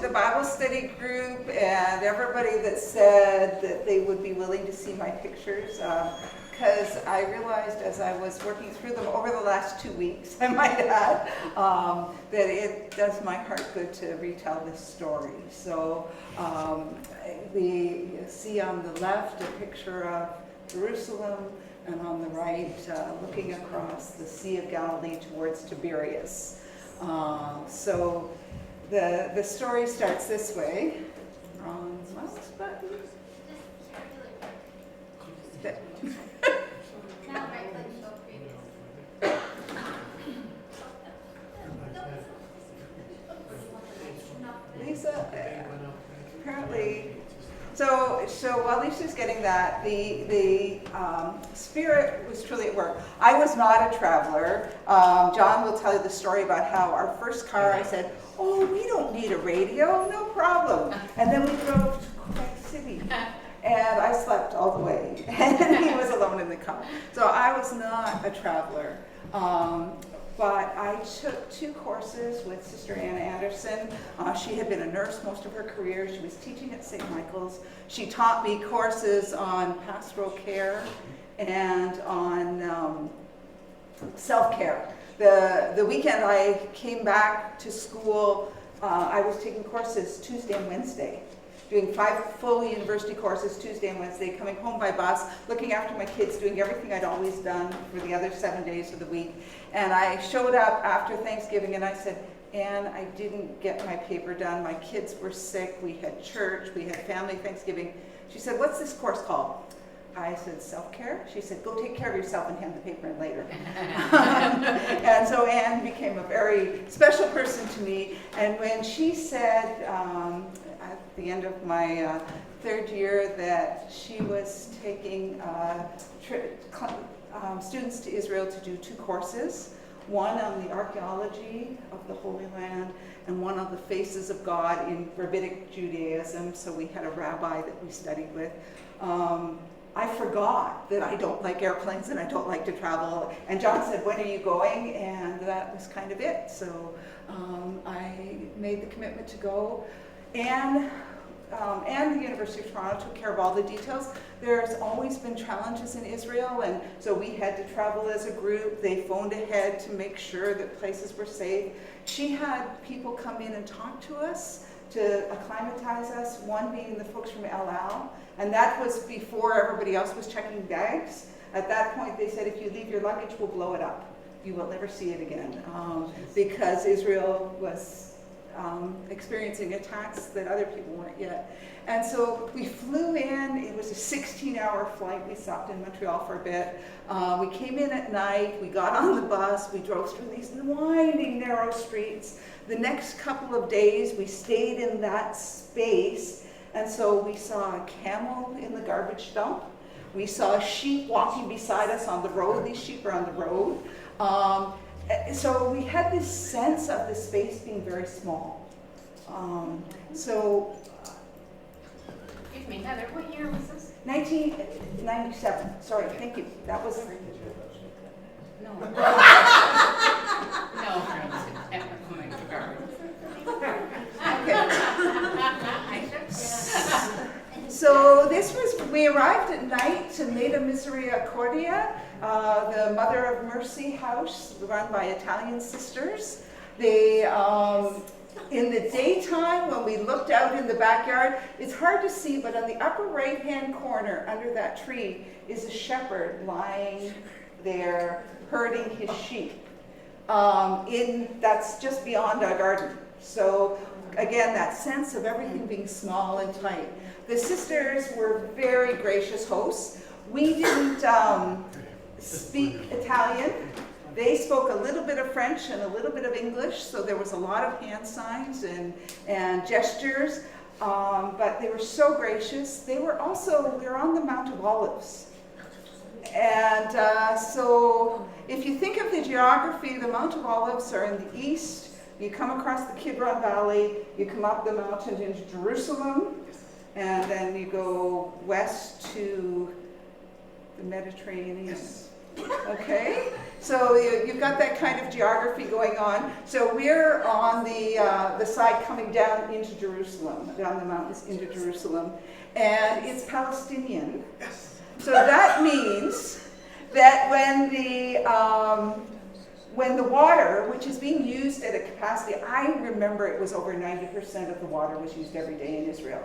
the Bible study group and everybody that said that they would be willing to see my pictures, because I realized as I was working through them over the last 2 weeks, I might add, that it does my heart good to retell this story. So you see on the left a picture of Jerusalem, and on the right, looking across the Sea of Galilee towards Tiberias. So the story starts this way. Wrong mouse button. Lisa, apparently. So while Lisa's getting that, the Spirit was truly at work. I was not a traveler. John will tell you the story about how our first car, I said, oh, we don't need a radio, no problem. And then we drove to Quebec City. And I slept all the way. And he was alone in the car. So I was not a traveler. But I took 2 courses with Sister Anna Anderson. She had been a nurse most of her career. She was teaching at St. Michael's. She taught me courses on pastoral care and on self-care. The weekend I came back to school, I was taking courses Tuesday and Wednesday, doing 5 full university courses Tuesday and Wednesday, coming home by bus, looking after my kids, doing everything I'd always done for the other 7 days of the week. And I showed up after Thanksgiving and I said, Anne, I didn't get my paper done. My kids were sick. We had church. We had family Thanksgiving. She said, what's this course called? I said, self-care. She said, go take care of yourself and hand the paper in later. And so Anne became a very special person to me. And when she said at the end of my 3rd year that she was taking students to Israel to do 2 courses, one on the archaeology of the Holy Land and one on the faces of God in Rabbinic Judaism. So we had a rabbi that we studied with. I forgot that I don't like airplanes and I don't like to travel. And John said, when are you going? And that was kind of it. So I made the commitment to go. And the University of Toronto took care of all the details. There's always been challenges in Israel, and so we had to travel as a group. They phoned ahead to make sure that places were safe. She had people come in and talk to us to acclimatize us, one being the folks from El Al, and that was before everybody else was checking bags. At that point, they said, if you leave your luggage, we'll blow it up. You will never see it again, because Israel was experiencing attacks that other people weren't yet. And so we flew in. It was a 16-hour flight. We stopped in Montreal for a bit. We came in at night. We got on the bus. We drove through these winding, narrow streets. The next couple of days, we stayed in that space. And so we saw a camel in the garbage dump. We saw sheep walking beside us on the road. These sheep are on the road. So we had this sense of the space being very small. Excuse me, Heather, what year was this? 1997. Sorry, thank you. That was. No. Okay. So this was, we arrived at night to Mater Misericordia, the Mother of Mercy house run by Italian sisters. They, in the daytime, when we looked out in the backyard, it's hard to see, but on the upper right-hand corner under that tree is a shepherd lying there herding his sheep. That's just beyond our garden. So again, that sense of everything being small and tight. The sisters were very gracious hosts. We didn't speak Italian. They spoke a little bit of French and a little bit of English, so there was a lot of hand signs and gestures, but they were so gracious. They were on the Mount of Olives. And so if you think of the geography, the Mount of Olives are in the east. You come across the Kidron Valley, you come up the mountain into Jerusalem, and then you go west to the Mediterranean. Okay? So you've got that kind of geography going on. So we're on the side coming down into Jerusalem, down the mountains into Jerusalem, and it's Palestinian. So that means that when the water, which is being used at a capacity, I remember it was over 90% of the water was used every day in Israel.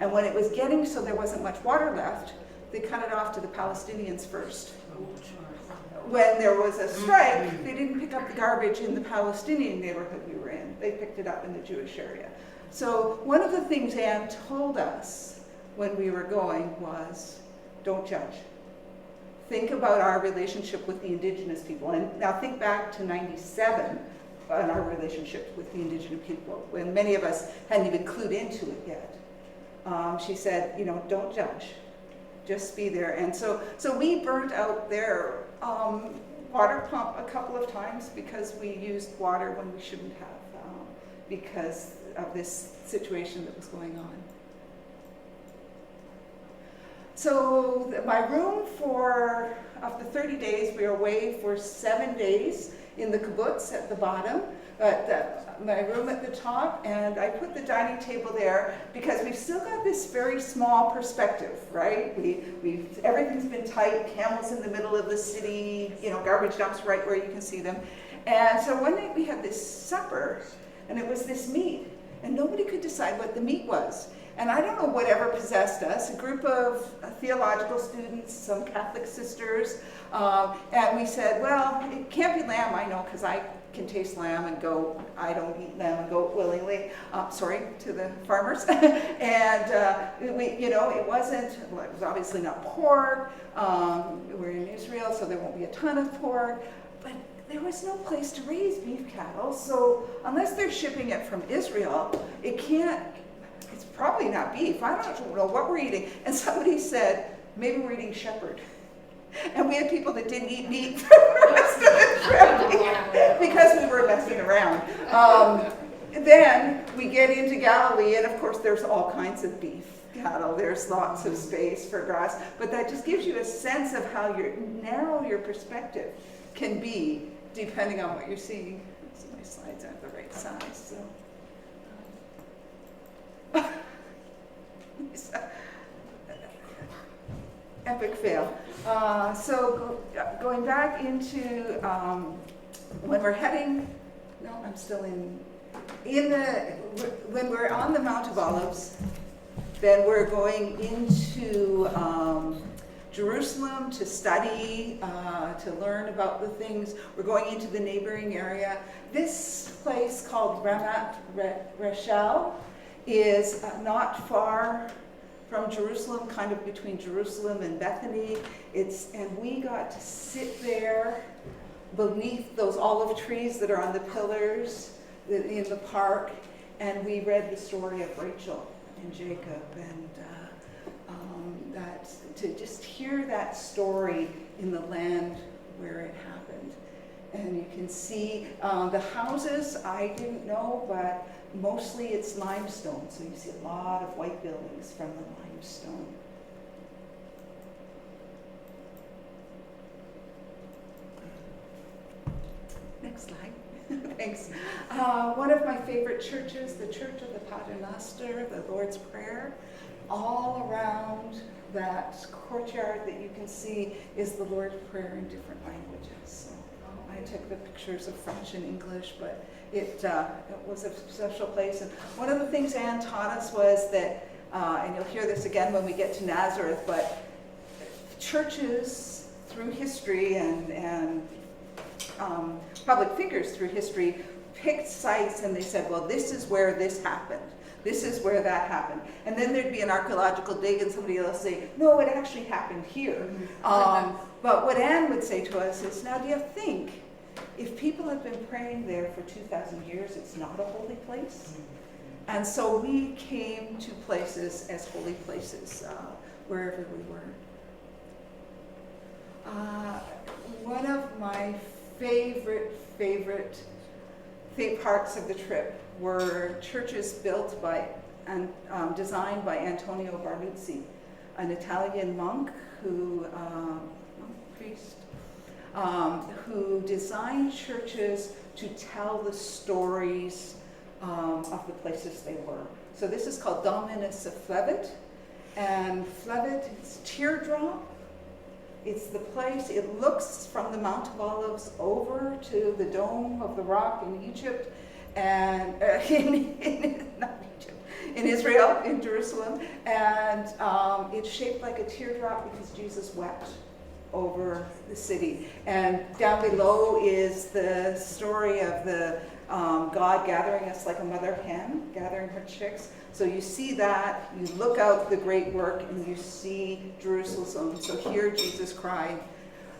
And when it was getting so there wasn't much water left, they cut it off to the Palestinians first. When there was a strike, they didn't pick up the garbage in the Palestinian neighborhood we were in. They picked it up in the Jewish area. So one of the things Anne told us when we were going was, don't judge. Think about our relationship with the indigenous people. And now think back to 97 and our relationship with the indigenous people, when many of us hadn't even clued into it yet. She said, don't judge. Just be there. And so we burnt out their water pump a couple of times because we used water when we shouldn't have, because of this situation that was going on. So my room of the 30 days, we were away for 7 days in the kibbutz at the bottom, my room at the top, and I put the dining table there because we've still got this very small perspective, right? Everything's been tight, camels in the middle of the city, garbage dumps right where you can see them. And so one night we had this supper, and it was this meat, and nobody could decide what the meat was. And I don't know whatever possessed us, a group of theological students, some Catholic sisters, and we said, well, it can't be lamb, I know, because I can taste lamb and goat. I don't eat lamb and goat willingly. Sorry to the farmers. And it was obviously not pork. We're in Israel, so there won't be a ton of pork. But there was no place to raise beef cattle, so unless they're shipping it from Israel, it's probably not beef. I don't know what we're eating. And somebody said, maybe we're eating shepherd. And we had people that didn't eat meat for the rest of the trip because we were messing around. Then we get into Galilee, and of course there's all kinds of beef cattle. There's lots of space for grass. But that just gives you a sense of how narrow your perspective can be depending on what you're seeing. So my slides aren't the right size. So. Epic fail. Going back into when we're heading, I'm still when we're on the Mount of Olives, then we're going into Jerusalem to study, to learn about the things. We're going into the neighboring area. This place called Ramat Reshel is not far from Jerusalem, kind of between Jerusalem and Bethany. And we got to sit there beneath those olive trees that are on the pillars in the park, and we read the story of Rachel and Jacob, and to just hear that story in the land where it happened. And you can see the houses, I didn't know, but mostly it's limestone, so you see a lot of white buildings from the limestone. Next slide. Thanks. One of my favorite churches, the Church of the Paternoster, the Lord's Prayer. All around that courtyard that you can see is the Lord's Prayer in different languages. So I took the pictures of French and English, but it was a special place. And one of the things Anne taught us was that, and you'll hear this again when we get to Nazareth, but churches through history and public figures through history picked sites and they said, well, this is where this happened. This is where that happened. And then there'd be an archaeological dig and somebody else say, no, it actually happened here. But what Anne would say to us is, now do you think if people have been praying there for 2,000 years, it's not a holy place? And so we came to places as holy places, wherever we were. One of my favorite parts of the trip were churches built by and designed by Antonio Barluzzi, an Italian monk priest, who designed churches to tell the stories of the places they were. So this is called Dominus of Flevet, and Flevet is teardrop. It's the place, it looks from the Mount of Olives over to the Dome of the Rock in Egypt, and in Israel, in Jerusalem, and it's shaped like a teardrop because Jesus wept over the city. And down below is the story of the God gathering us like a mother hen, gathering her chicks. So you see that, you look out the great work, and you see Jerusalem. So here Jesus cried.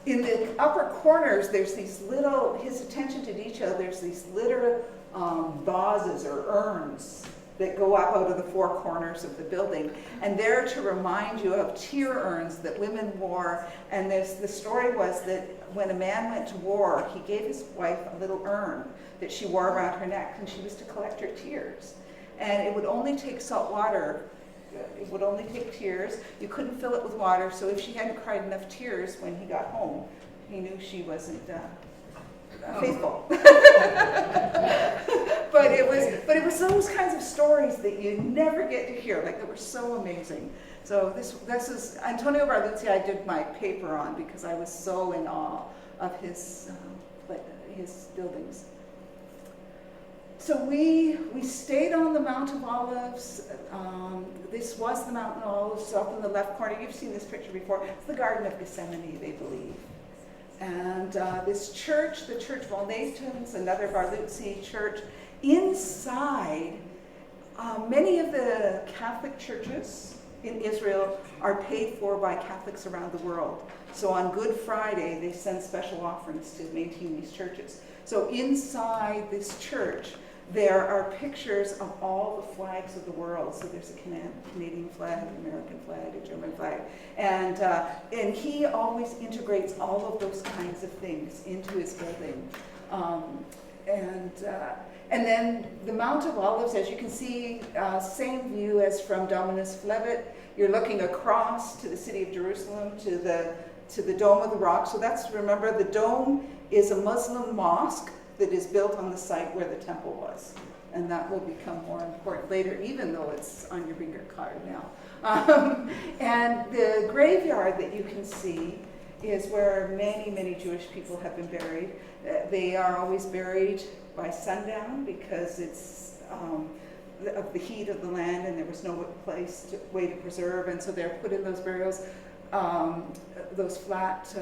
In the upper corners, there's these little, his attention to detail, there's these little vases or urns that go up out of the four corners of the building. And they're to remind you of tear urns that women wore. And the story was that when a man went to war, he gave his wife a little urn that she wore around her neck, and she was to collect her tears. And it would only take salt water. It would only take tears. You couldn't fill it with water, so if she hadn't cried enough tears when he got home, he knew she wasn't faithful. But it was those kinds of stories that you never get to hear, like, that were so amazing. So this is Antonio Barluzzi. I did my paper on because I was so in awe of his buildings. So we stayed on the Mount of Olives. This was the Mount of Olives up in the left corner. You've seen this picture before. It's the Garden of Gethsemane, they believe. And this church, the Church Volnatans, another Barluzzi church, inside, many of the Catholic churches in Israel are paid for by Catholics around the world. So on Good Friday, they send special offerings to maintain these churches. So inside this church, there are pictures of all the flags of the world. So there's a Canadian flag, an American flag, a German flag. And he always integrates all of those kinds of things into his building. And then the Mount of Olives, as you can see, same view as from Dominus Flevet. You're looking across to the city of Jerusalem, to the Dome of the Rock. So remember, the dome is a Muslim mosque that is built on the site where the temple was. And that will become more important later, even though it's on your finger card now. And the graveyard that you can see is where many, many Jewish people have been buried. They are always buried by sundown because it's of the heat of the land, and there was no way to preserve, and so they're put in those burials, those flat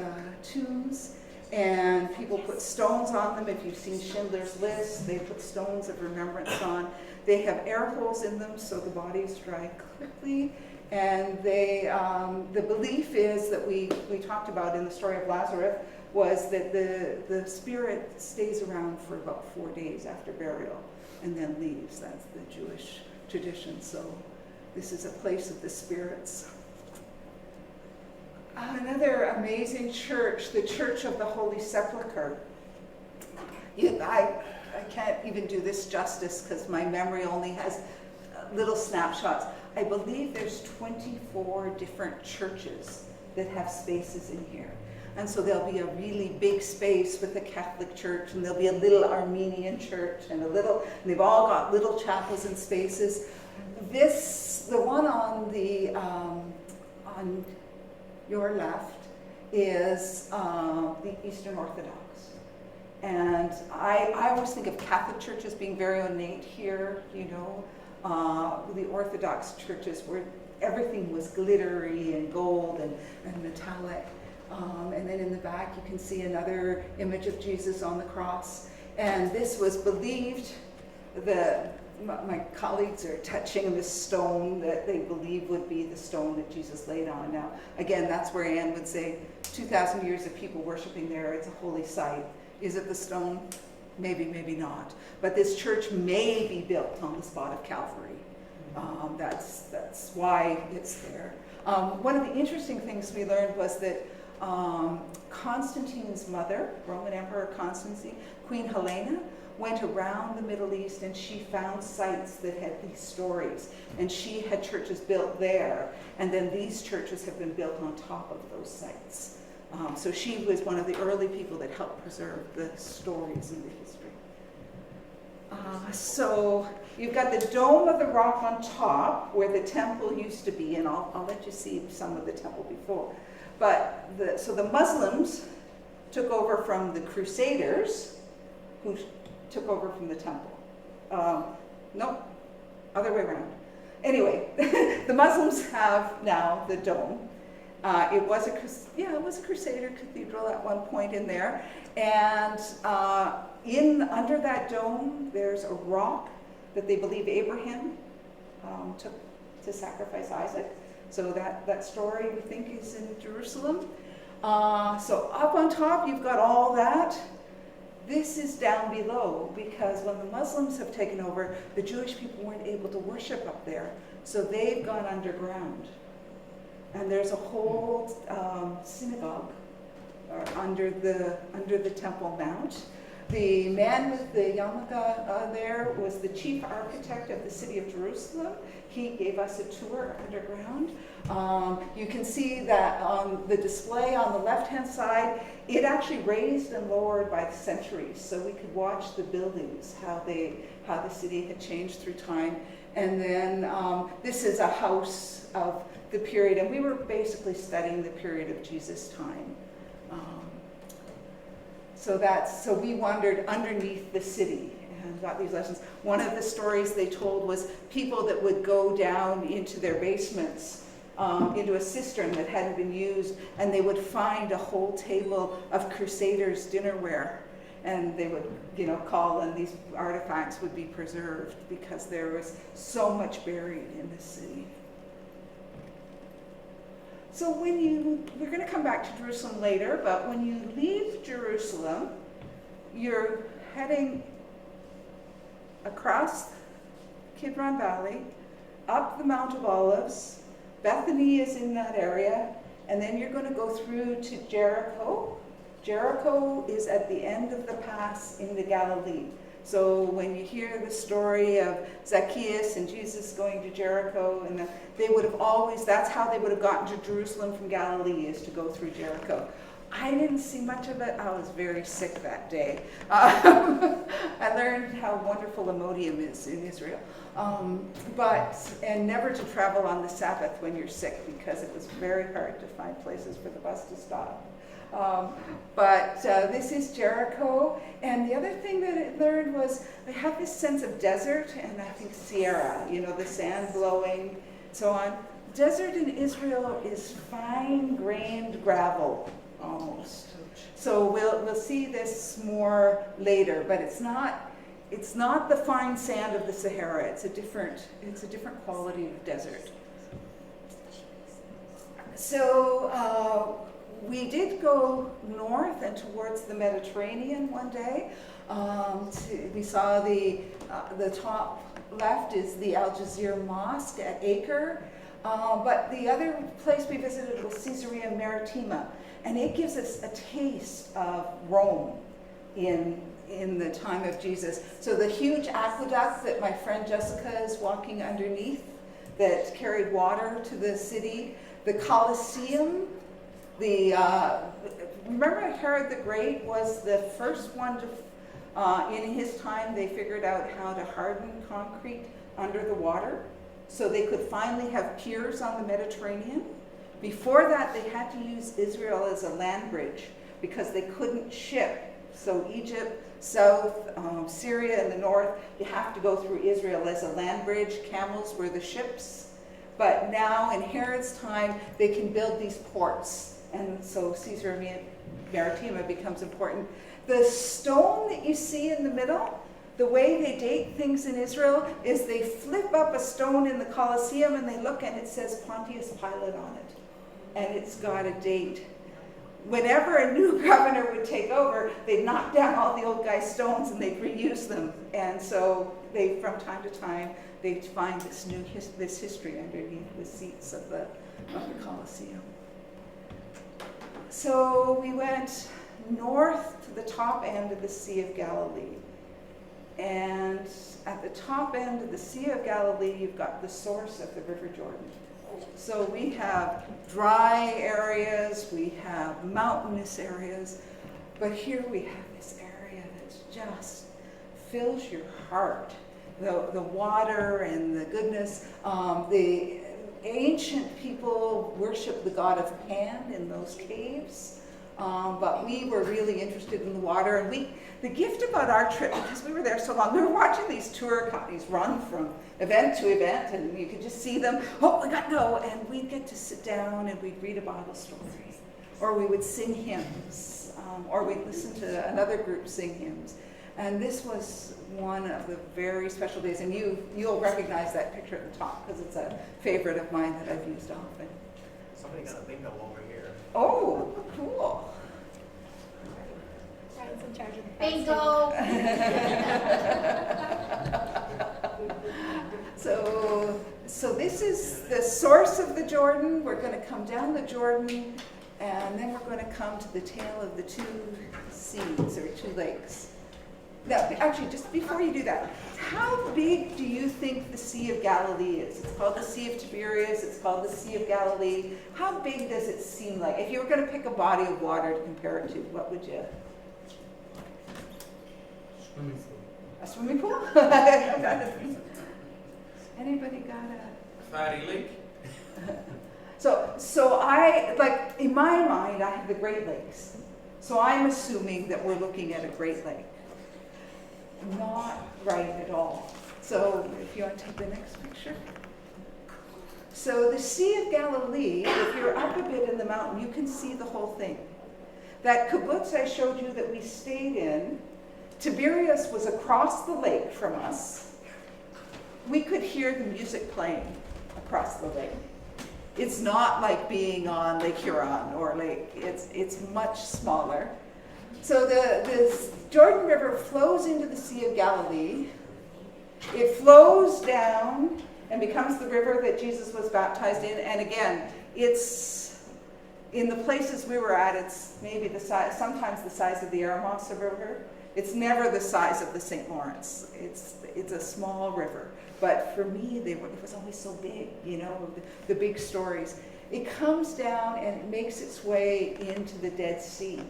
tombs. And people put stones on them. If you've seen Schindler's List, they put stones of remembrance on. They have air holes in them so the bodies dry quickly. And the belief is that we talked about in the story of Lazarus was that the spirit stays around for about 4 days after burial and then leaves. That's the Jewish tradition. So this is a place of the spirits. Another amazing church, the Church of the Holy Sepulchre. I can't even do this justice because my memory only has little snapshots. I believe there's 24 different churches that have spaces in here. And so there'll be a really big space with a Catholic church, and there'll be a little Armenian church, and they've all got little chapels and spaces. The one on your left is the Eastern Orthodox. And I always think of Catholic churches being very ornate here, the Orthodox churches where everything was glittery and gold and metallic. And then in the back you can see another image of Jesus on the cross. And this was believed my colleagues are touching this stone that they believe would be the stone that Jesus laid on. Now, again, that's where Anne would say 2,000 years of people worshiping there, it's a holy site. Is it the stone? Maybe, maybe not. But this church may be built on the spot of Calvary. That's why it's there. One of the interesting things we learned was that Constantine's mother, Roman Emperor Constantine, Queen Helena, went around the Middle East and she found sites that had these stories. And she had churches built there. And then these churches have been built on top of those sites. So she was one of the early people that helped preserve the stories and the history. So you've got the dome of the rock on top where the temple used to be, and I'll let you see some of the temple before. But so the Muslims took over from the Crusaders, who took over from the temple. Nope, other way around. Anyway, the Muslims have now the dome. It was a Crusader cathedral at one point in there, and under that dome there's a rock that they believe Abraham took to sacrifice Isaac. So that story we think is in Jerusalem. So up on top you've got all that. This is down below because when the Muslims have taken over, the Jewish people weren't able to worship up there, so they've gone underground. And there's a whole synagogue under the Temple Mount. The man with the yarmulke there was the chief architect of the city of Jerusalem. He gave us a tour underground. You can see that on the display on the left-hand side, it actually raised and lowered by the centuries, so we could watch the buildings, how the city had changed through time. And then this is a house of the period, and we were basically studying the period of Jesus' time. So we wandered underneath the city and got these lessons. One of the stories they told was people that would go down into their basements, into a cistern that hadn't been used, and they would find a whole table of Crusaders' dinnerware. And they would, call, and these artifacts would be preserved because there was so much buried in the city. So we're going to come back to Jerusalem later, but when you leave Jerusalem, you're heading across Kidron Valley, up the Mount of Olives. Bethany is in that area, and then you're going to go through to Jericho. Jericho is at the end of the pass into Galilee. So when you hear the story of Zacchaeus and Jesus going to Jericho, and they would have that's how they would have gotten to Jerusalem from Galilee, is to go through Jericho. I didn't see much of it. I was very sick that day. I learned how wonderful Imodium is in Israel. And never to travel on the Sabbath when you're sick, because it was very hard to find places for the bus to stop. This is Jericho, and the other thing that I learned was I have this sense of desert, and I think Sierra, the sand blowing, so on. Desert in Israel is fine-grained gravel, almost. So we'll see this more later, but it's not the fine sand of the Sahara. It's a different quality of desert. So we did go north and towards the Mediterranean one day. We saw the top left is the Al Jazeera Mosque at Acre. But the other place we visited was Caesarea Maritima, and it gives us a taste of Rome in the time of Jesus. So the huge aqueduct that my friend Jessica is walking underneath that carried water to the city, the Colosseum. Remember Herod the Great was the first one to, in his time, they figured out how to harden concrete under the water so they could finally have piers on the Mediterranean. Before that, they had to use Israel as a land bridge because they couldn't ship. So Egypt, south, Syria in the north, you have to go through Israel as a land bridge. Camels were the ships. But now in Herod's time, they can build these ports. And so Caesarea Maritima becomes important. The stone that you see in the middle, the way they date things in Israel is they flip up a stone in the Colosseum and they look and it says Pontius Pilate on it. And it's got a date. Whenever a new governor would take over, they'd knock down all the old guy's stones and they'd reuse them. And so they, from time to time, they'd find this history underneath the seats of the Colosseum. So we went north to the top end of the Sea of Galilee. And at the top end of the Sea of Galilee, you've got the source of the River Jordan. So we have dry areas, we have mountainous areas, but here we have this area that just fills your heart. The water and the goodness. The ancient people worship the god of Pan in those caves, but we were really interested in the water. And the gift about our trip, because we were there so long, we were watching these tour companies run from event to event, and you could just see them, oh, we got to go, and we'd get to sit down and we'd read a Bible story, or we would sing hymns, or we'd listen to another group sing hymns. And this was one of the very special days, and you'll recognize that picture at the top because it's a favorite of mine that I've used often. Somebody got a bingo over here. Oh, cool. Brian's in charge of the Bingo! So this is the source of the Jordan. We're going to come down the Jordan, and then we're going to come to the tail of the two seas, or two lakes. Now, actually, just before you do that, how big do you think the Sea of Galilee is? It's called the Sea of Tiberias, it's called the Sea of Galilee. How big does it seem like? If you were going to pick a body of water to compare it to, what would you? Swimming pool. A swimming pool? Anybody got a... Fatty Lake. So I, like, in my mind, I have the Great Lakes. So I'm assuming that we're looking at a Great Lake. Not right at all. So if you want to take the next picture. So the Sea of Galilee, if you're up a bit in the mountain, you can see the whole thing. That kibbutz I showed you that we stayed in, Tiberias was across the lake from us. We could hear the music playing across the lake. It's not like being on Lake Huron or it's much smaller. So the Jordan River flows into the Sea of Galilee. It flows down and becomes the river that Jesus was baptized in. And again, it's in the places we were at, it's maybe the size, sometimes the size of the Aramosa River. It's never the size of the St. Lawrence. It's a small river. But for me, it was always so big, you know, the big stories. It comes down and it makes its way into the Dead Sea.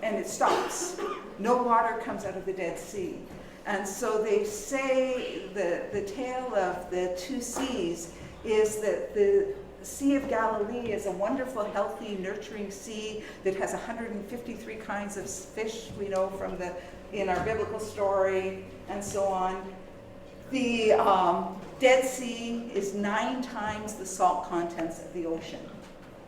And it stops. No water comes out of the Dead Sea. And so they say the tale of the two seas is that the Sea of Galilee is a wonderful, healthy, nurturing sea that has 153 kinds of fish we know from in our biblical story and so on. The Dead Sea is 9 times the salt contents of the ocean.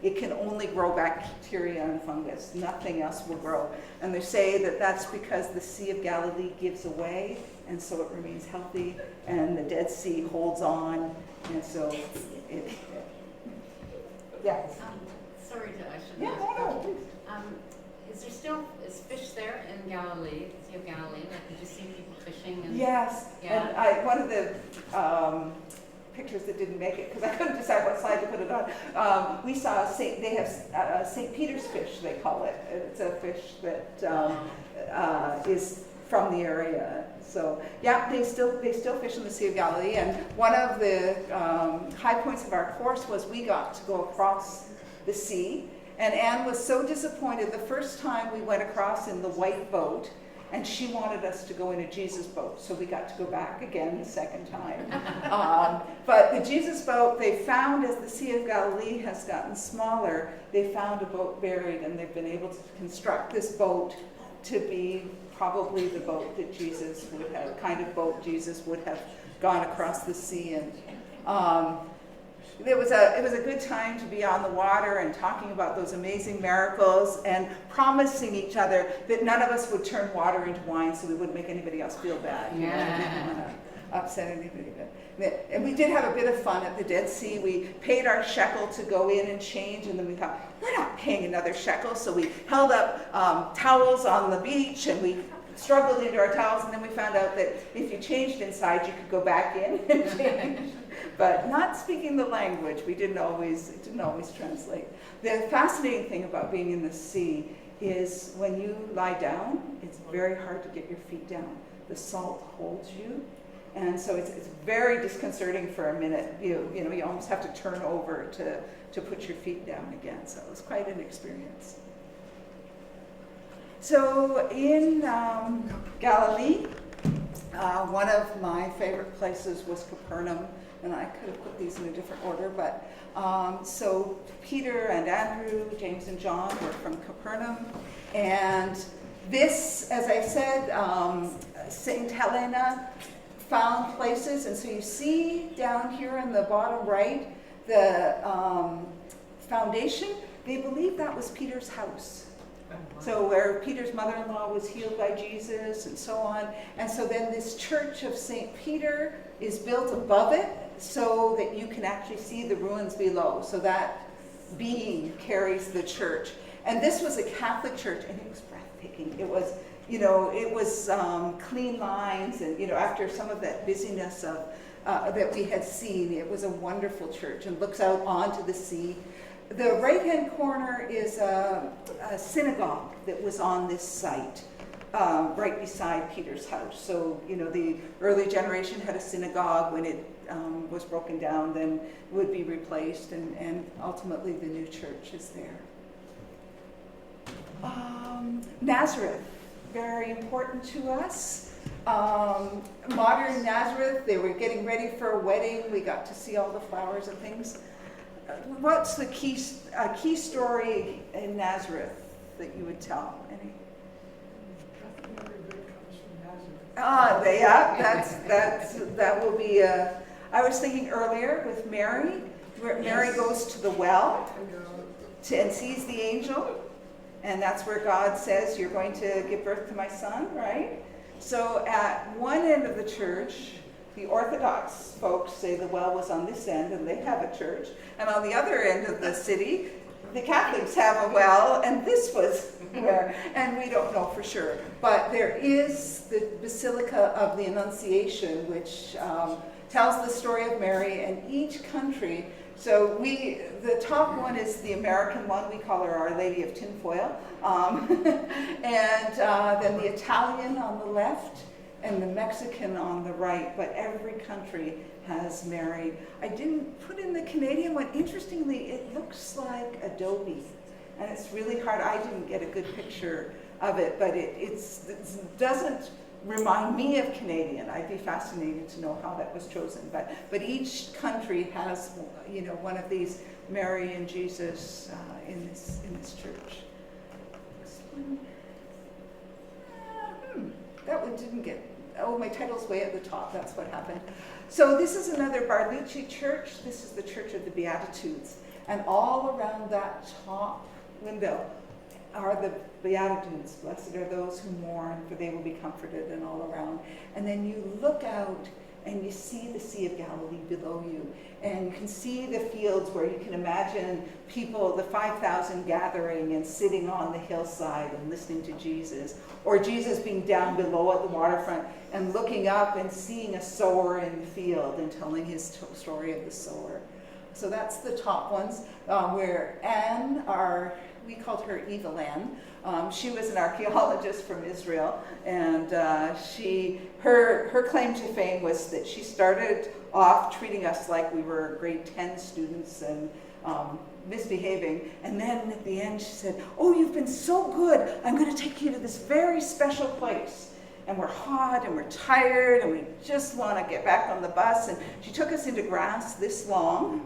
It can only grow bacteria and fungus. Nothing else will grow. And they say that that's because the Sea of Galilee gives away, and so it remains healthy, and the Dead Sea holds on, and so yeah. Sorry, I shouldn't Yeah, ask. no, please. Is fish there in Galilee, the Sea of Galilee? Like, did you see people fishing? And, Yes, yeah. and one of the pictures that didn't make it, because I couldn't decide what slide to put it on, we saw they have St. Peter's fish, they call it. It's a fish that is from the area. So yeah, they still fish in the Sea of Galilee, and one of the high points of our course was we got to go across the sea. And Anne was so disappointed the first time we went across in the white boat, and she wanted us to go in a Jesus boat, so we got to go back again the second time. But the Jesus boat, they found as the Sea of Galilee has gotten smaller, they found a boat buried, and they've been able to construct this boat to be probably the boat that Jesus would have, kind of boat Jesus would have gone across the sea in. It was a good time to be on the water and talking about those amazing miracles and promising each other that none of us would turn water into wine so we wouldn't make anybody else feel bad. Yeah. We didn't want to upset anybody. And we did have a bit of fun at the Dead Sea. We paid our shekel to go in and change, and then we thought, we're not paying another shekel. So we held up towels on the beach, and we struggled into our towels, and then we found out that if you changed inside, you could go back in and change. But not speaking the language, it didn't always translate. The fascinating thing about being in the sea is when you lie down, it's very hard to get your feet down. The salt holds you, And so it's very disconcerting for a minute. You know, you almost have to turn over to put your feet down again. So it was quite an experience. So in Galilee, one of my favorite places was Capernaum, and I could have put these in a different order, but so Peter and Andrew, James and John were from Capernaum, and this, as I said, St. Helena found places, and so you see down here in the bottom right, the foundation, they believe that was Peter's house. So where Peter's mother-in-law was healed by Jesus and so on. And so then this church of St. Peter is built above it so that you can actually see the ruins below. So that beam carries the church. And this was a Catholic church, and it was breathtaking. It was, you know, it was clean lines, and, you know, after some of that busyness of that we had seen, it was a wonderful church and looks out onto the sea. The right-hand corner is a synagogue that was on this site, right beside Peter's house. So, you know, the early generation had a synagogue. When it was broken down, then it would be replaced, and ultimately the new church is there. Nazareth, very important to us. Modern Nazareth, they were getting ready for a wedding. We got to see all the flowers and things. What's the key story in Nazareth that you would tell? Any? Nothing very good comes from Nazareth. That will be. I was thinking earlier with Mary, where Mary goes to the well and sees the angel, and that's where God says, "You're going to give birth to my son," right? So at one end of the church, the Orthodox folks say the well was on this end, and they have a church. And on the other end of the city, the Catholics have a well, and this was where, and we don't know for sure. But there is the Basilica of the Annunciation, which tells the story of Mary, and each country. So the top one is the American one. We call her Our Lady of Tinfoil. And then the Italian on the left, and the Mexican on the right, but every country has Mary. I didn't put in the Canadian one. Interestingly, it looks like adobe, and it's really hard. I didn't get a good picture of it, but it doesn't remind me of Canadian. I'd be fascinated to know how that was chosen, but each country has, you know, one of these Mary and Jesus in this church. This one. That one didn't get, my title's way at the top, that's what happened. So this is another Barlucci church. This is the Church of the Beatitudes. And all around that top window are the Beatitudes. Blessed are those who mourn, for they will be comforted, and all around. And then you look out and you see the Sea of Galilee below you. And you can see the fields where you can imagine people, the 5,000 gathering and sitting on the hillside and listening to Jesus. Or Jesus being down below at the waterfront and looking up and seeing a sower in the field and telling his story of the sower. So that's the top ones, where Anne, we called her Evil Anne. She was an archaeologist from Israel, and her claim to fame was that she started off treating us like we were grade 10 students and misbehaving, and then at the end she said, "Oh, you've been so good, I'm going to take you to this very special place. And we're hot and we're tired and we just want to get back on the bus." And she took us into grass this long,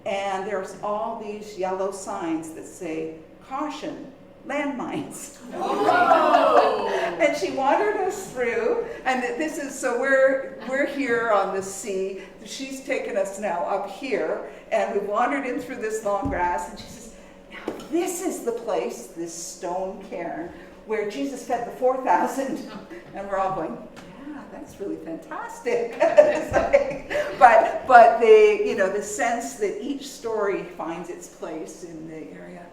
and there's all these yellow signs that say, "Caution, landmines." Oh. And she wandered us through, and this is, so we're here on the sea. She's taken us now up here, and we wandered in through this long grass, and she says, "Now this is the place, this stone cairn, where Jesus fed the 4,000. And we're all going, "Yeah, that's really fantastic." but the sense that each story finds its place in the area.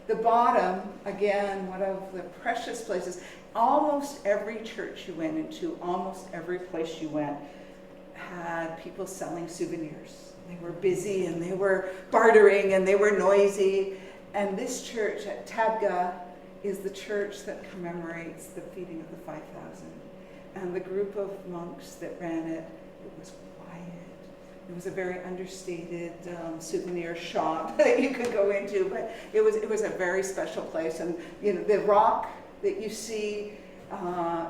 The bottom, again, one of the precious places. Almost every church you went into, almost every place you went, had people selling souvenirs. They were busy and they were bartering and they were noisy. And this church at Tabgha is the church that commemorates the feeding of the 5,000. And the group of monks that ran it It was quiet. It was a very understated souvenir shop that you could go into, but it was a very special place. And the rock that you see,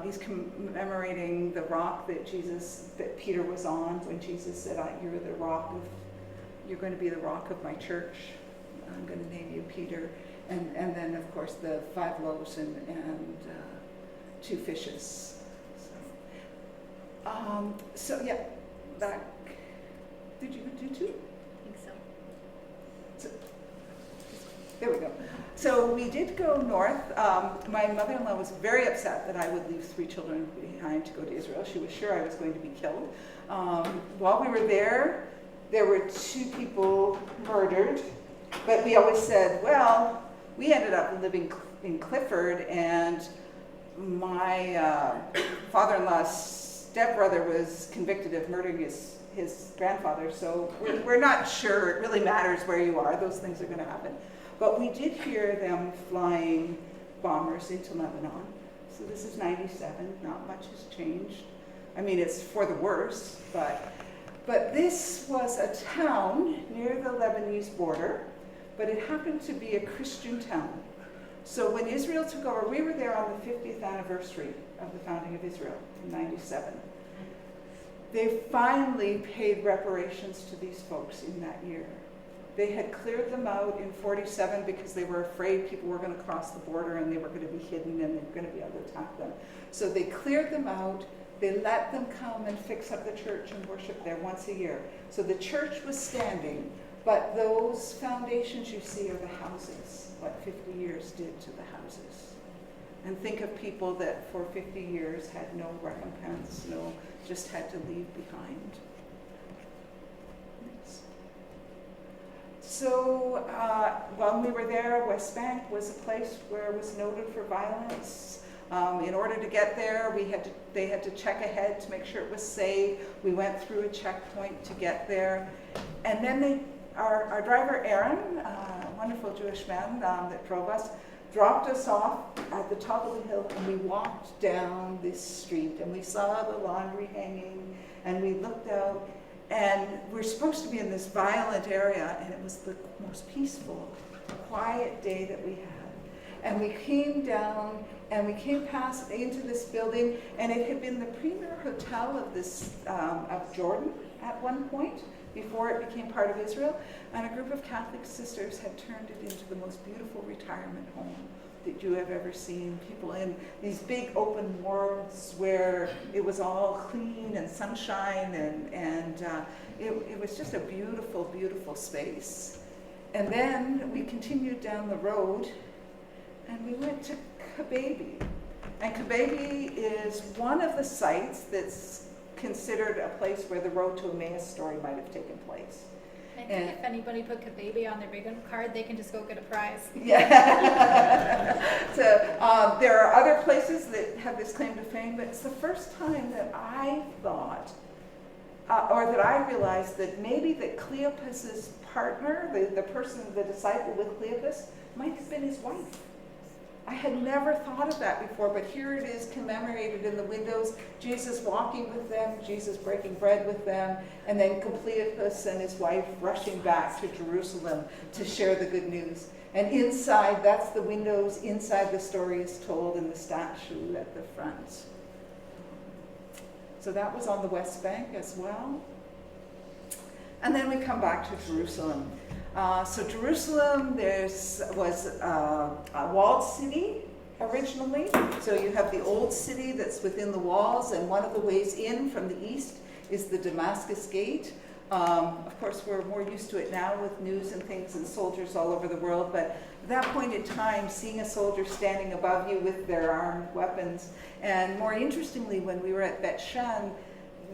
he's commemorating the rock that Peter was on when Jesus said, "You're going to be the rock of my church. I'm going to name you Peter." And then of course the 5 loaves and 2 fishes. So yeah, back. Did you do 2? I think so. There we go. So we did go north. My mother-in-law was very upset that I would leave 3 children behind to go to Israel. She was sure I was going to be killed. While we were there were 2 people murdered, but we always said, well, we ended up living in Clifford, and my father-in-law's stepbrother was convicted of murdering his grandfather, so we're not sure it really matters where you are. Those things are going to happen. But we did hear them flying bombers into Lebanon. So this is 97. Not much has changed. I mean, it's for the worse, but this was a town near the Lebanese border, but it happened to be a Christian town. So when Israel took over, we were there on the 50th anniversary of the founding of Israel in 97. They finally paid reparations to these folks in that year. They had cleared them out in 47 because they were afraid people were going to cross the border and they were going to be hidden and they were going to be able to attack them. So they cleared them out. They let them come and fix up the church and worship there once a year. So the church was standing, but those foundations you see are the houses, what 50 years did to the houses. And think of people that for 50 years had no recompense, just had to leave behind. So while we were there, West Bank was a place where it was noted for violence. In order to get there, they had to check ahead to make sure it was safe. We went through a checkpoint to get there. And then our driver, Aaron, a wonderful Jewish man that drove us, dropped us off at the top of the hill, and we walked down this street, and we saw the laundry hanging, and we looked out, and we're supposed to be in this violent area, and it was the most peaceful, quiet day that we had. And we came down, and we came past into this building, and it had been the premier hotel of Jordan at one point, before it became part of Israel, and a group of Catholic sisters had turned it into the most beautiful retirement home that you have ever seen. People in these big open wards where it was all clean and sunshine, and it was just a beautiful, beautiful space. And then we continued down the road, and we went to Kababy. And Kababy is one of the sites that's considered a place where the Road to Emmaus story might have taken place. I think if anybody put Kababy on their Big card, they can just go get a prize. Yeah. So there are other places that have this claim to fame, but it's the first time that I thought, or that I realized that maybe that Cleopas's partner, the disciple with Cleopas, might have been his wife. I had never thought of that before, but here it is commemorated in the windows, Jesus walking with them, Jesus breaking bread with them, and then Cleopas and his wife rushing back to Jerusalem to share the good news. And inside, that's the windows, inside the story is told in the statue at the front. So that was on the West Bank as well. And then we come back to Jerusalem. So Jerusalem, was a walled city originally. So you have the old city that's within the walls, and one of the ways in from the east is the Damascus Gate. Of course, we're more used to it now with news and things and soldiers all over the world, but at that point in time, seeing a soldier standing above you with their armed weapons, and more interestingly, when we were at Bet Shan,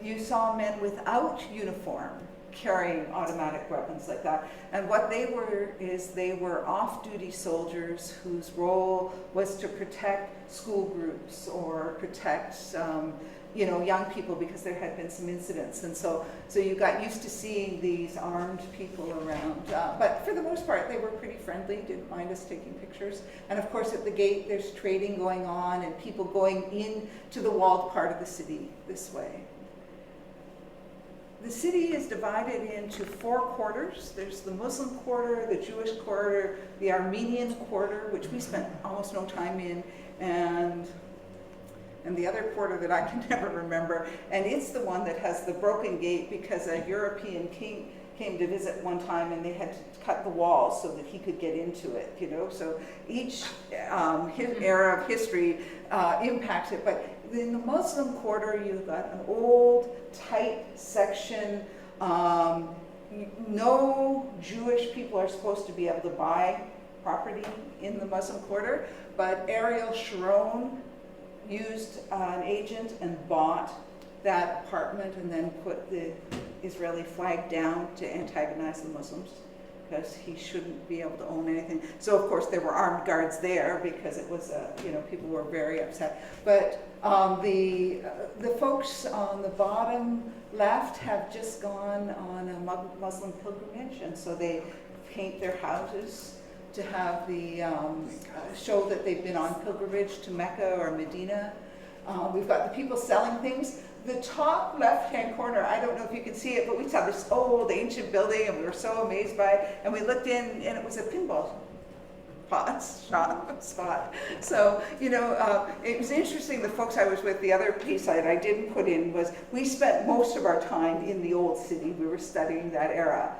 you saw men without uniform carrying automatic weapons like that. And what they were off-duty soldiers whose role was to protect school groups or protect young people, because there had been some incidents. And so you got used to seeing these armed people around. But for the most part, they were pretty friendly, didn't mind us taking pictures. And of course, at the gate, there's trading going on and people going into the walled part of the city this way. the city is divided into 4 quarters. There's the Muslim quarter, the Jewish quarter, the Armenian quarter, which we spent almost no time in, and the other quarter that I can never remember. And it's the one that has the broken gate because a European king came to visit one time and they had to cut the wall so that he could get into it, you know. So each his era of history impacts it. But in the Muslim quarter, you've got an old, tight section. No Jewish people are supposed to be able to buy property in the Muslim quarter, but Ariel Sharon used an agent and bought that apartment and then put the Israeli flag down to antagonize the Muslims because he shouldn't be able to own anything. So of course there were armed guards there because it was, people were very upset. But the folks on the bottom left have just gone on a Muslim pilgrimage, and so they paint their houses to have the show that they've been on pilgrimage to Mecca or Medina. We've got the people selling things. The top left-hand corner, I don't know if you can see it, but we saw this old ancient building and we were so amazed by it. And we looked in and it was a pinball spot. So, it was interesting. The folks I was with, the other piece that I didn't put in was we spent most of our time in the old city. We were studying that era.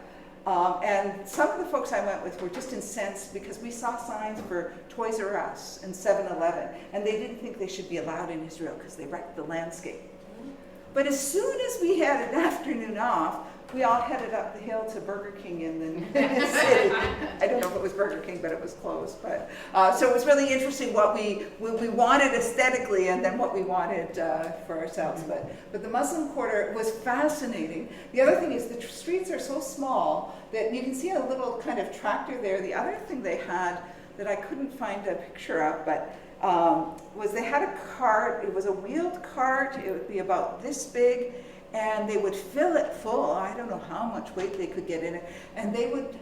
And some of the folks I went with were just incensed because we saw signs for Toys R Us and 7-Eleven, and they didn't think they should be allowed in Israel because they wrecked the landscape. But as soon as we had an afternoon off, we all headed up the hill to Burger King in the city. I don't know if it was Burger King, but it was close. But so it was really interesting what we wanted aesthetically and then what we wanted for ourselves. But the Muslim quarter was fascinating. The other thing is the streets are so small that you can see a little kind of tractor there. The other thing they had that I couldn't find a picture of, but was they had a cart. It was a wheeled cart. It would be about this big, and they would fill it full. I don't know how much weight they could get in it, and they would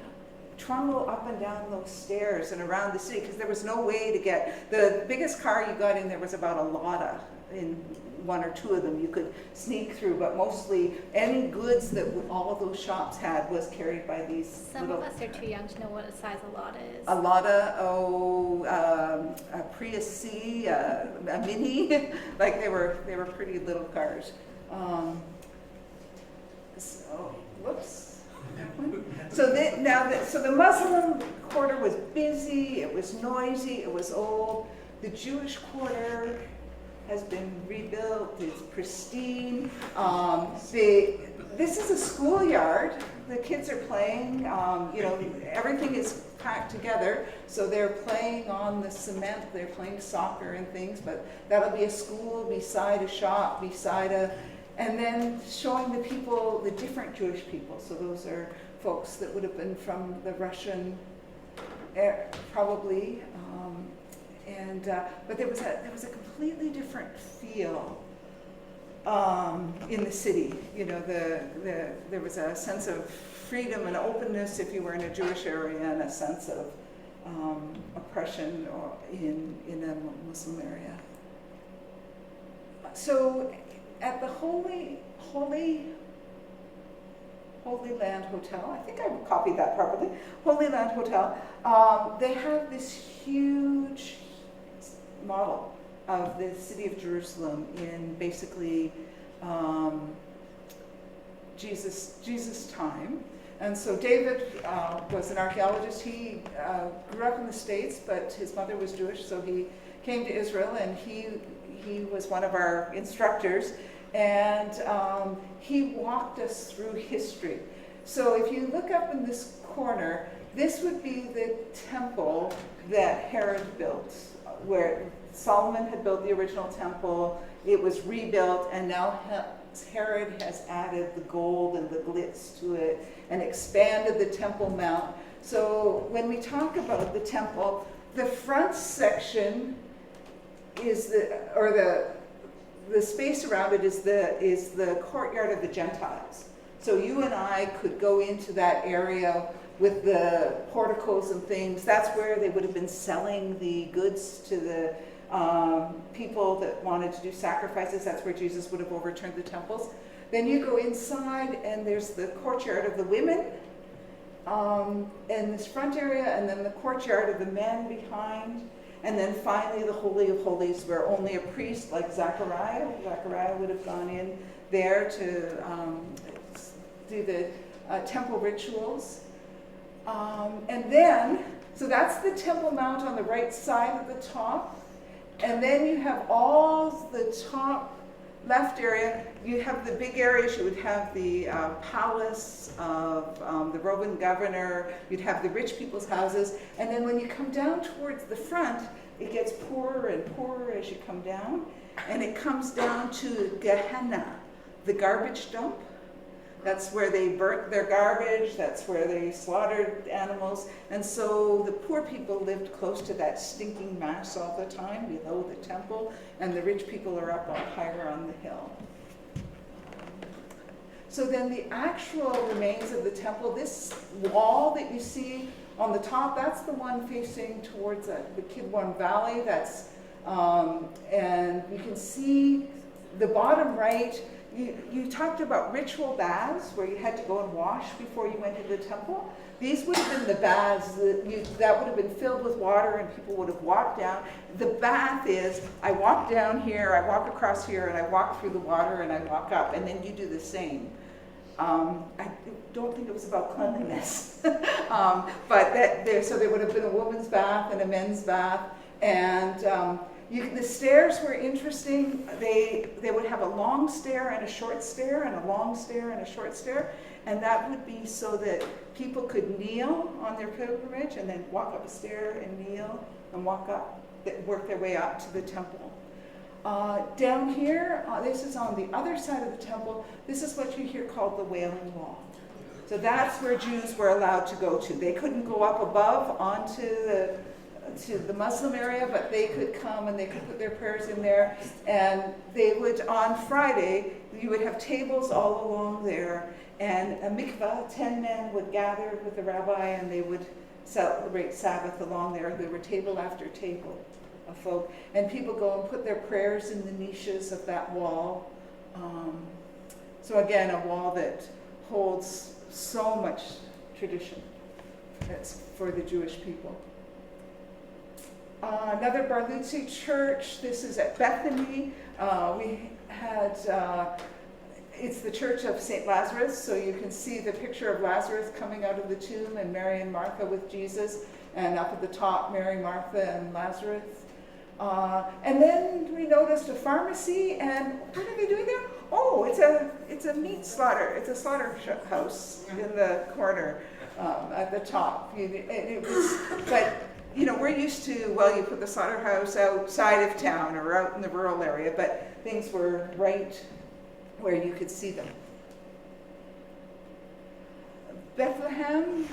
trundle up and down those stairs and around the city because there was no way to get. The biggest car you got in there was about a lotta. In 1 or 2 of them you could sneak through, but mostly any goods that all of those shops had was carried by these Some little, of us are too young to know what a size a lot is. a Lotta, a Prius C, a Mini, like they were pretty little cars. Whoops. So the Muslim quarter was busy, it was noisy, it was old. The Jewish quarter has been rebuilt, it's pristine. This is a schoolyard. The kids are playing, everything is packed together. So they're playing on the cement, they're playing soccer and things, but that'll be a school beside a shop, and then showing the people, the different Jewish people. So those are folks that would have been from the Russian era, probably. But there was a completely different feel in the city. There was a sense of freedom and openness if you were in a Jewish area, and a sense of oppression or in a Muslim area. So at the Holy Land Hotel, I think I copied that properly, Holy Land Hotel, they have this huge model of the city of Jerusalem in basically Jesus' time. And so David was an archaeologist. He grew up in the States, but his mother was Jewish, so he came to Israel, and he was one of our instructors, and he walked us through history. So if you look up in this corner, this would be the temple that Herod built, where Solomon had built the original temple. It was rebuilt, and now Herod has added the gold and the glitz to it and expanded the Temple Mount. So when we talk about the temple, the front section is the space around it is the courtyard of the Gentiles. So you and I could go into that area with the porticos and things. That's where they would have been selling the goods to the people that wanted to do sacrifices. That's where Jesus would have overturned the temples. Then you go inside, and there's the courtyard of the women, in this front area, and then the courtyard of the men behind, and then finally the Holy of Holies, where only a priest like Zechariah would have gone in there to do the temple rituals. And then, so that's the Temple Mount on the right side of the top. And then you have all the top left area. You have the big areas. You would have the palace of the Roman governor. You'd have the rich people's houses. And then when you come down towards the front, it gets poorer and poorer as you come down. And it comes down to Gehenna, the garbage dump. That's where they burnt their garbage, that's where they slaughtered animals. And so the poor people lived close to that stinking mass all the time below the temple, and the rich people are up higher on the hill. So then the actual remains of the temple, this wall that you see on the top, that's the one facing towards the Kidwan Valley. That's and you can see the bottom right. You talked about ritual baths where you had to go and wash before you went into the temple. These would have been the baths that would have been filled with water, and people would have walked down. The bath is, I walk down here, I walk across here, and I walk through the water, and I walk up, and then you do the same. I don't think it was about cleanliness, so there would have been a woman's bath and a men's bath, and the stairs were interesting. They would have a long stair and a short stair, and a long stair and a short stair, and that would be so that people could kneel on their pilgrimage and then walk up a stair and kneel and walk up, work their way up to the temple. Down here, this is on the other side of the temple. This is what you hear called the Wailing Wall. So that's where Jews were allowed to go to. They couldn't go up above onto the Muslim area, but they could come and they could put their prayers in there. And they would, on Friday, you would have tables all along there, and a mikvah, 10 men would gather with the rabbi, and they would celebrate Sabbath along there. There were table after table of folk, and people go and put their prayers in the niches of that wall. So again, a wall that holds so much tradition. That's for the Jewish people. Another Barluzzi church. This is at Bethany. We had, it's the church of St. Lazarus, so you can see the picture of Lazarus coming out of the tomb, and Mary and Martha with Jesus, and up at the top, Mary, Martha, and Lazarus. And then we noticed a pharmacy, and what are they doing there? Oh, it's a meat slaughter. It's a slaughterhouse in the corner at the top. But we're used to, you put the slaughterhouse outside of town or out in the rural area, but things were right where you could see them. Bethlehem,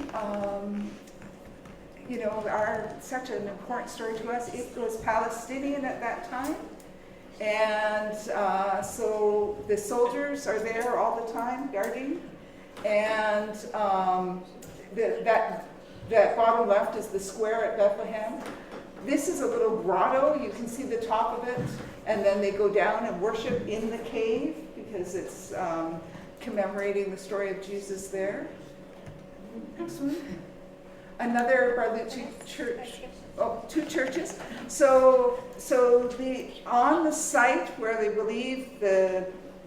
such an important story to us. It was Palestinian at that time. And so the soldiers are there all the time guarding. And that bottom left is the square at Bethlehem. This is a little grotto. You can see the top of it. And then they go down and worship in the cave because it's commemorating the story of Jesus there. Next one. Another Barluzzi church. Oh, two churches. So on the site where they believe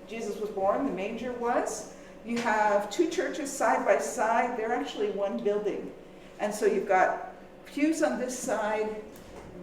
Jesus was born, the manger was, you have two churches side by side. They're actually one building. And so you've got pews on this side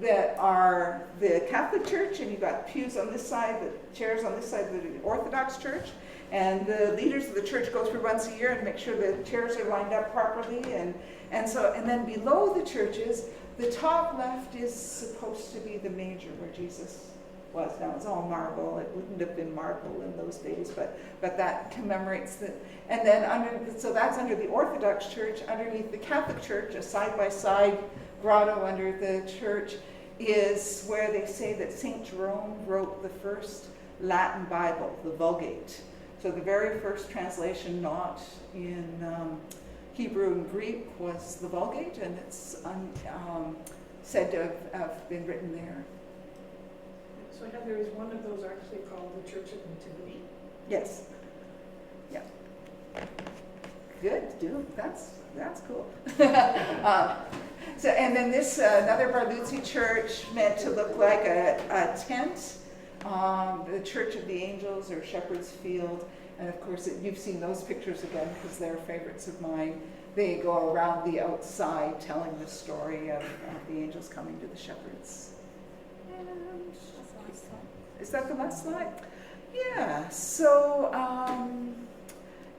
that are the Catholic Church, and you've got pews on this side, the chairs on this side, the Orthodox Church. And the leaders of the church go through once a year and make sure the chairs are lined up properly. And then below the churches, the top left is supposed to be the manger where Jesus was. Now it's all marble. It wouldn't have been marble in those days, but that commemorates the. And then so that's under the Orthodox Church. Underneath the Catholic Church, a side-by-side grotto under the church is where they say that St. Jerome wrote the first Latin Bible, the Vulgate. So the very first translation, not in Hebrew and Greek, was the Vulgate, and it's said to have been written there. So Heather, is one of those actually called the Church of Nativity? Yes. Good, dude. That's cool. So, and then this another Barluzzi church meant to look like a tent, the Church of the Angels or Shepherd's Field, and of course you've seen those pictures again because they're favorites of mine. They go around the outside telling the story of the angels coming to the shepherds. And is that the last slide? Yeah. So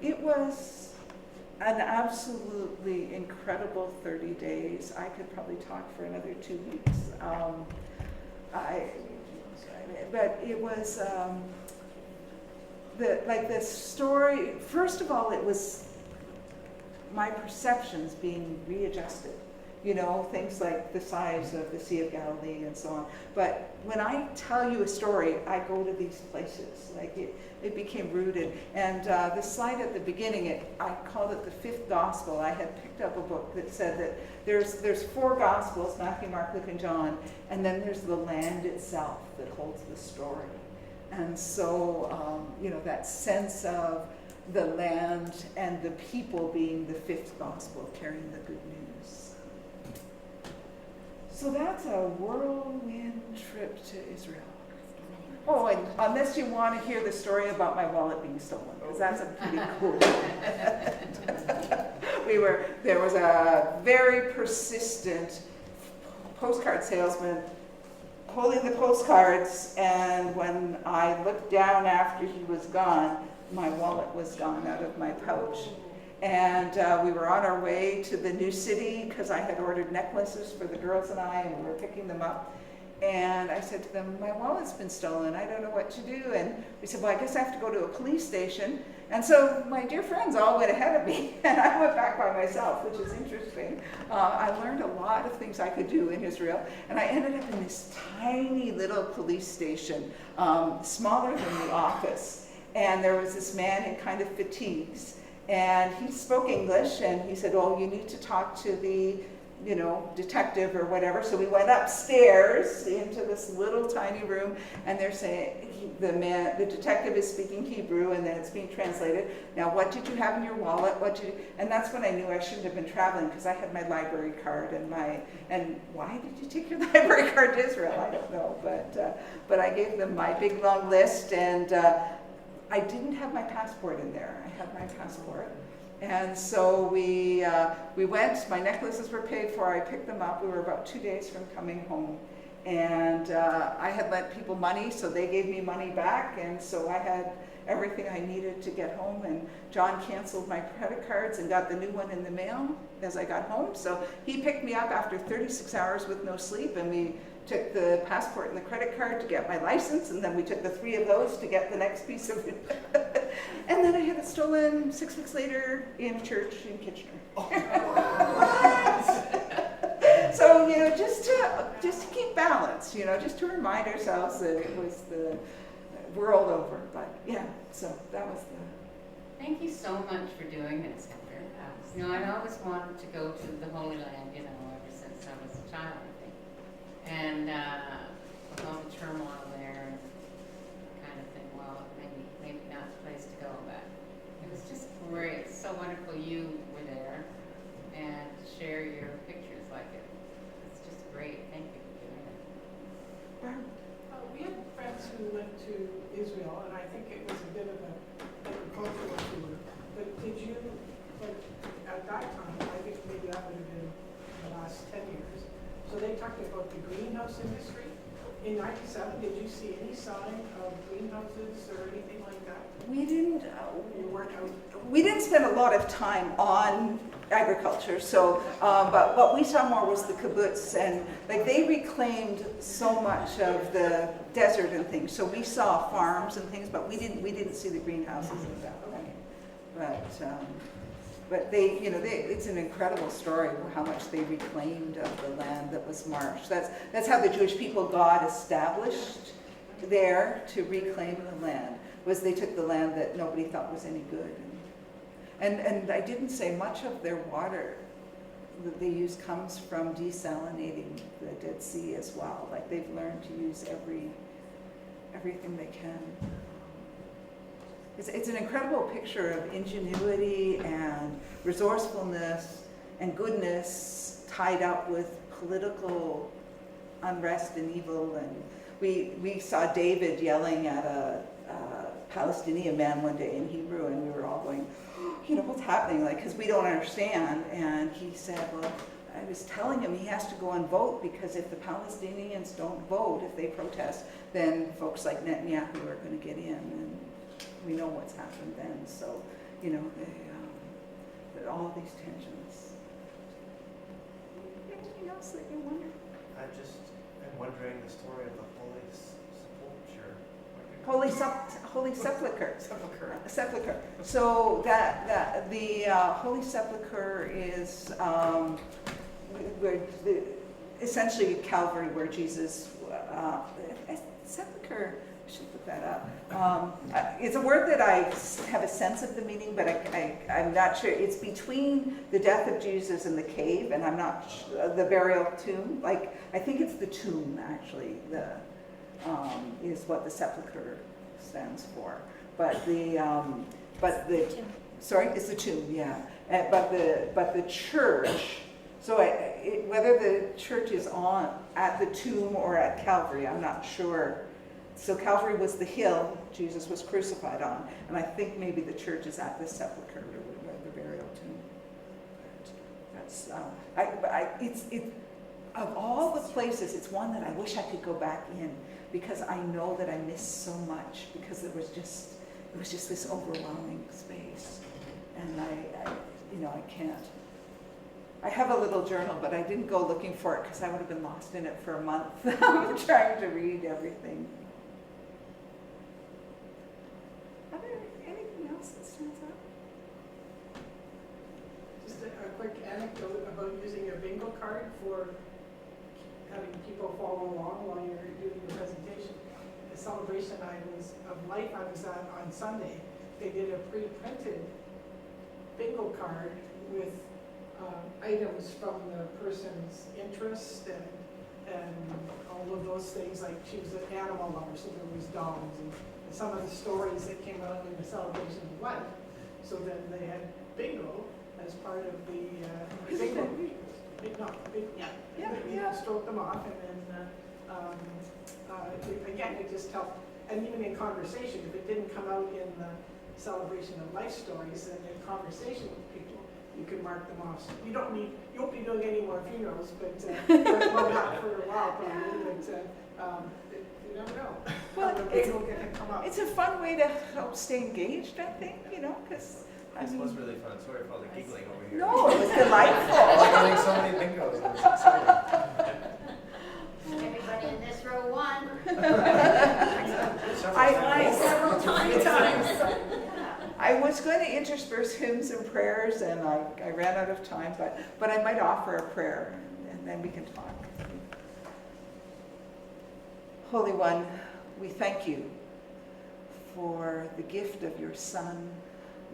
it was an absolutely incredible 30 days. I could probably talk for another 2 weeks. But it was the story. First of all, it was my perceptions being readjusted. You know, things like the size of the Sea of Galilee and so on. But when I tell you a story, I go to these places. Like it became rooted. And the slide at the beginning, I called it the fifth gospel. I had picked up a book that said that there's 4 gospels, Matthew, Mark, Luke, and John, and then there's the land itself that holds the story. And so, you know, that sense of the land and the people being the fifth gospel, carrying the good news. So that's a whirlwind trip to Israel. Oh, and unless you want to hear the story about my wallet being stolen, because that's a pretty cool. There was a very persistent postcard salesman holding the postcards, and when I looked down after he was gone, my wallet was gone out of my pouch. And we were on our way to the new city because I had ordered necklaces for the girls and I, and we were picking them up. And I said to them, my wallet's been stolen, I don't know what to do. And we said, well, I guess I have to go to a police station. And so my dear friends all went ahead of me, and I went back by myself, which is interesting. I learned a lot of things I could do in Israel, and I ended up in this tiny little police station, smaller than the office. And there was this man in kind of fatigues, and he spoke English, and he said, oh, you need to talk to the detective or whatever. So we went upstairs into this little tiny room, and they're saying, the detective is speaking Hebrew, and then it's being translated. Now, what did you have in your wallet? And that's when I knew I shouldn't have been traveling, because I had my library card and why did you take your library card to Israel? I don't know, but I gave them my big long list, and I didn't have my passport in there. I had my passport. And so we went, my necklaces were paid for, I picked them up. We were about 2 days from coming home. And I had lent people money, so they gave me money back. And so I had everything I needed to get home. And John canceled my credit cards and got the new one in the mail as I got home. So he picked me up after 36 hours with no sleep, and we took the passport and the credit card to get my license, and then we took the 3 of those to get the next piece of it. And then I had it stolen 6 weeks later in a church in Kitchener. So, just to keep balance, just to remind ourselves that it was the world over. But yeah, so that was the... Thank you so much for doing this, Heather. I'd always wanted to go to the Holy Land, ever since I was a child, I think. And with all the turmoil there, and kind of think, well, maybe not the place to go, but it was just great. So wonderful you were there and to share your pictures like it. It's just great. Thank you for doing it. We had friends who went to Israel, and I think it was a bit of a cultural tour. But did you, at that time, I think maybe that would have been the last 10 years, so they talked about the greenhouse industry. In 97, did you see any sign of greenhouses or anything like that? We didn't. You weren't out? We didn't spend a lot of time on agriculture, so but what we saw more was the kibbutz, and they reclaimed so much of the desert and things. So we saw farms and things, but we didn't see the greenhouses at that point. But it's an incredible story how much they reclaimed of the land that was marsh. That's how the Jewish people got established there, to reclaim the land, was they took the land that nobody thought was any good. And I didn't say much of their water that they use comes from desalinating the Dead Sea as well. They've learned to use everything they can. It's an incredible picture of ingenuity and resourcefulness and goodness tied up with political unrest and evil. And we saw David yelling at a Palestinian man one day in Hebrew, and we were all going, you know, what's happening? Like, because we don't understand. And he said, well, I was telling him he has to go and vote, because if the Palestinians don't vote, if they protest, then folks like Netanyahu are going to get in. And we know what's happened then. So, you know, all these tensions. Anything else that you wonder? I just am wondering the story of the Holy Sepulchre. Holy Sepulchre. Sepulchre. Sepulchre. So that the Holy Sepulchre is essentially Calvary, where Jesus. Sepulchre. I should look that up. It's a word that I have a sense of the meaning, but I'm not sure. It's between the death of Jesus and the cave, and I'm not the burial tomb. Like, I think it's the tomb actually. Is what the sepulchre stands for. But the sorry, it's the tomb. Yeah. But the church. So whether the church is at the tomb or at Calvary, I'm not sure. So Calvary was the hill Jesus was crucified on, and I think maybe the church is at the sepulchre, or the burial tomb. That's of all the places, it's one that I wish I could go back in, because I know that I missed so much, because it was just this overwhelming space, and I can't. I have a little journal, but I didn't go looking for it because I would have been lost in it for a month trying to read everything. Are there anything else that stands out? Just a quick anecdote about using a bingo card for having people follow along while you're doing the presentation. The celebration of life I was at on Sunday, they did a pre-printed bingo card with items from the person's interest and all of those things. Like, she was an animal lover, so there was dogs and some of the stories that came out in the celebration of life. So then they had bingo as part of the bingo. You stroke them off, and then again, it just helped. And even in conversation, if it didn't come out in the celebration of life stories, then in conversation with people, you can mark them off. So you won't be doing any more funerals, but well, not for a while probably, but you never know. Well, Come up. it's a fun way to help stay engaged, I think, because This was really fun. Sorry for all the giggling over here. no, it was delightful. I'm getting so many bingos. It's exciting. Everybody in this row won. Several times. I was going to intersperse hymns and prayers, and I ran out of time, but I might offer a prayer, and then we can talk. Holy One, we thank you for the gift of your Son,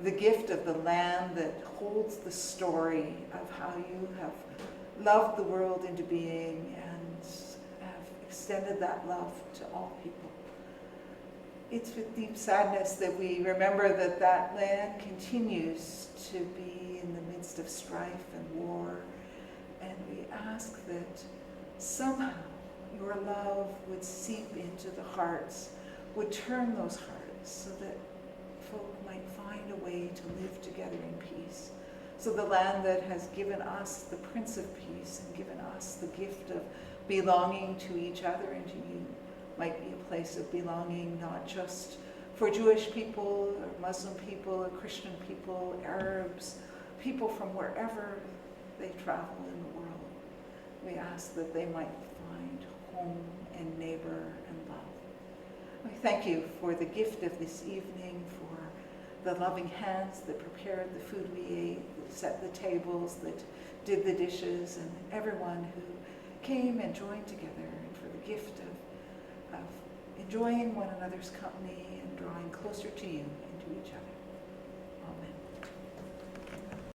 the gift of the land that holds the story of how you have loved the world into being and have extended that love to all people. It's with deep sadness that we remember that land continues to be in the midst of strife and war, and we ask that somehow your love would seep into the hearts, would turn those hearts so that folk might find a way to live together in peace. So the land that has given us the Prince of Peace and given us the gift of belonging to each other and to you might be a place of belonging, not just for Jewish people or Muslim people or Christian people, Arabs, people from wherever they travel in the world. We ask that they might find home and neighbor and love. We thank you for the gift of this evening, for the loving hands that prepared the food we ate, that set the tables, that did the dishes, and everyone who came and joined together, and for the gift of enjoying one another's company and drawing closer to you and to each other.